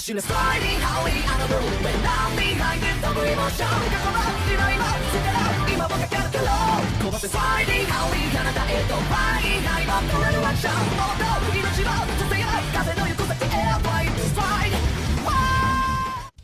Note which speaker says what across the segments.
Speaker 1: Sliding highway out of the room and I'm behind it, double emotion 過去は未来も捨てた今僕がやるけど飛ばせ Sliding highway あなたへとバイハイも取れるアクションもっと命をさせない風の行く先 Airplane Slide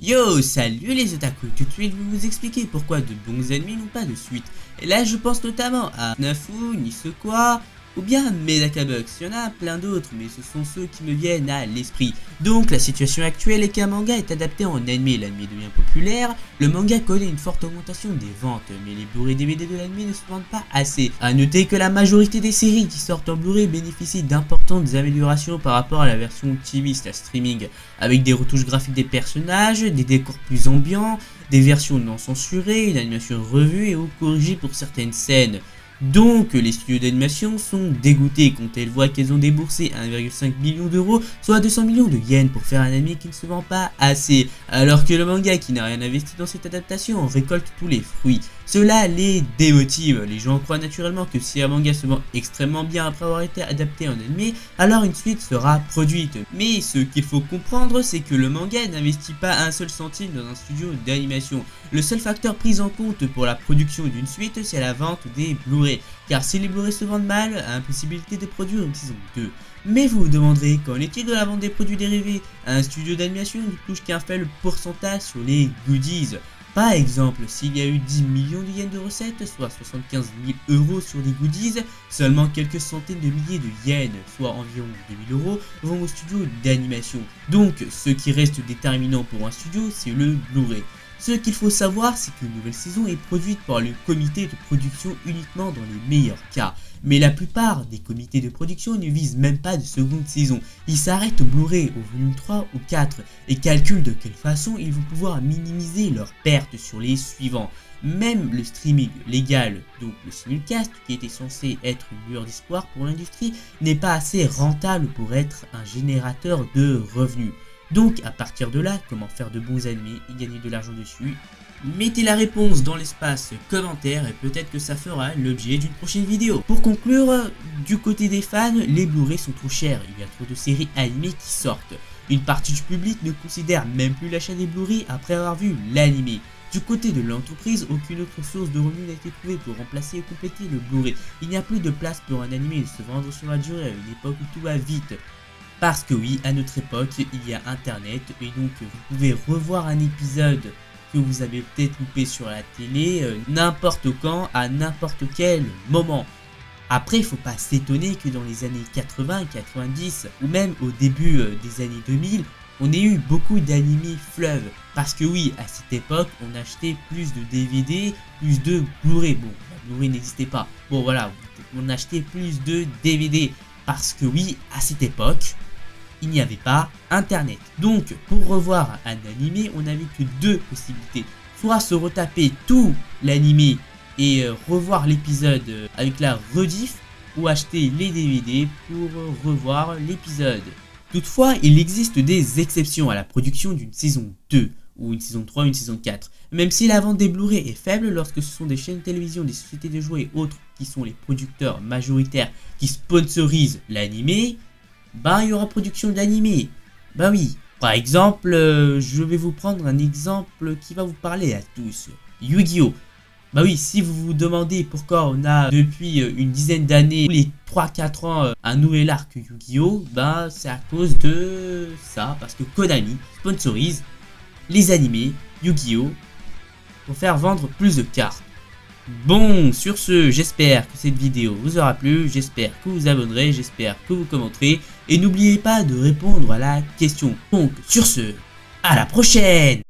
Speaker 2: Yo, salut les otaku, tout de suite je vais vous expliquer pourquoi de bons ennemis n'ont pas de suite. Et là je pense notamment à Nafu, Nisekwa, ou bien Medakabux, il y en a plein d'autres mais ce sont ceux qui me viennent à l'esprit. Donc la situation actuelle est qu'un manga est adapté en anime, l'anime devient populaire, le manga connaît une forte augmentation des ventes, mais les Blu-ray DVD de l'anime ne se vendent pas assez. A noter que la majorité des séries qui sortent en Blu-ray bénéficient d'importantes améliorations par rapport à la version TV, streaming, avec des retouches graphiques des personnages, des décors plus ambiants, des versions non censurées, une animation revue et ou corrigée pour certaines scènes. Donc les studios d'animation sont dégoûtés quand elles voient qu'elles ont déboursé 1,5 million d'euros, soit 200 millions de yens pour faire un anime qui ne se vend pas assez, alors que le manga qui n'a rien investi dans cette adaptation en récolte tous les fruits. Cela les démotive, les gens croient naturellement que si un manga se vend extrêmement bien après avoir été adapté en anime, alors une suite sera produite. Mais ce qu'il faut comprendre, c'est que le manga n'investit pas un seul centime dans un studio d'animation. Le seul facteur pris en compte pour la production d'une suite, c'est la vente des Blu-ray. Car si les Blu-ray se vendent mal, impossibilité de produire une saison 2. Mais vous vous demanderez, qu'en est-il de la vente des produits dérivés? Un studio d'animation ne touche qu'un faible pourcentage sur les goodies. Par exemple, s'il y a eu 10 millions de yens de recettes, soit 75 000 euros sur des goodies, seulement quelques centaines de milliers de yens, soit environ 2000 euros, vont au studio d'animation. Donc, ce qui reste déterminant pour un studio, c'est le Blu-ray. Ce qu'il faut savoir, c'est qu'une nouvelle saison est produite par le comité de production uniquement dans les meilleurs cas. Mais la plupart des comités de production ne visent même pas de seconde saison. Ils s'arrêtent au Blu-ray, au volume 3 ou 4 et calculent de quelle façon ils vont pouvoir minimiser leurs pertes sur les suivants. Même le streaming légal, donc le simulcast, qui était censé être une lueur d'espoir pour l'industrie, n'est pas assez rentable pour être un générateur de revenus. Donc à partir de là, comment faire de bons animés et gagner de l'argent dessus? Mettez la réponse dans l'espace commentaire et peut-être que ça fera l'objet d'une prochaine vidéo. Pour conclure, du côté des fans, les Blu-ray sont trop chers, il y a trop de séries animées qui sortent. Une partie du public ne considère même plus l'achat des Blu-ray après avoir vu l'animé. Du côté de l'entreprise, aucune autre source de revenus n'a été trouvée pour remplacer et compléter le Blu-ray. Il n'y a plus de place pour un animé de se vendre sur la durée à une époque où tout va vite. Parce que oui, à notre époque, il y a internet et donc vous pouvez revoir un épisode que vous avez peut-être loupé sur la télé n'importe quand, à n'importe quel moment. Après, il ne faut pas s'étonner que dans les années 80, 90 ou même au début des années 2000, on ait eu beaucoup d'animés fleuves. Parce que oui, à cette époque, on achetait plus de DVD, plus de Blu-ray. Bon, la Blu-ray n'existait pas. Bon voilà, on achetait plus de DVD. Parce que oui, à cette époque, il n'y avait pas internet. Donc pour revoir un animé, on n'avait que deux possibilités. Soit se retaper tout l'animé et revoir l'épisode avec la rediff, ou acheter les DVD pour revoir l'épisode. Toutefois, il existe des exceptions à la production d'une saison 2 ou une saison 3 ou une saison 4. Même si la vente des Blu-ray est faible lorsque ce sont des chaînes de télévision, des sociétés de jouets et autres qui sont les producteurs majoritaires qui sponsorisent l'animé, il y aura production d'animé. Oui. Par exemple, je vais vous prendre un exemple qui va vous parler à tous. Yu-Gi-Oh! Oui, si vous vous demandez pourquoi on a depuis une dizaine d'années, tous les 3-4 ans, un nouvel arc Yu-Gi-Oh! C'est à cause de ça, parce que Konami sponsorise les animés Yu-Gi-Oh! Pour faire vendre plus de cartes. Bon, sur ce, j'espère que cette vidéo vous aura plu, j'espère que vous vous abonnerez, j'espère que vous commenterez, et n'oubliez pas de répondre à la question. Donc, sur ce, à la prochaine!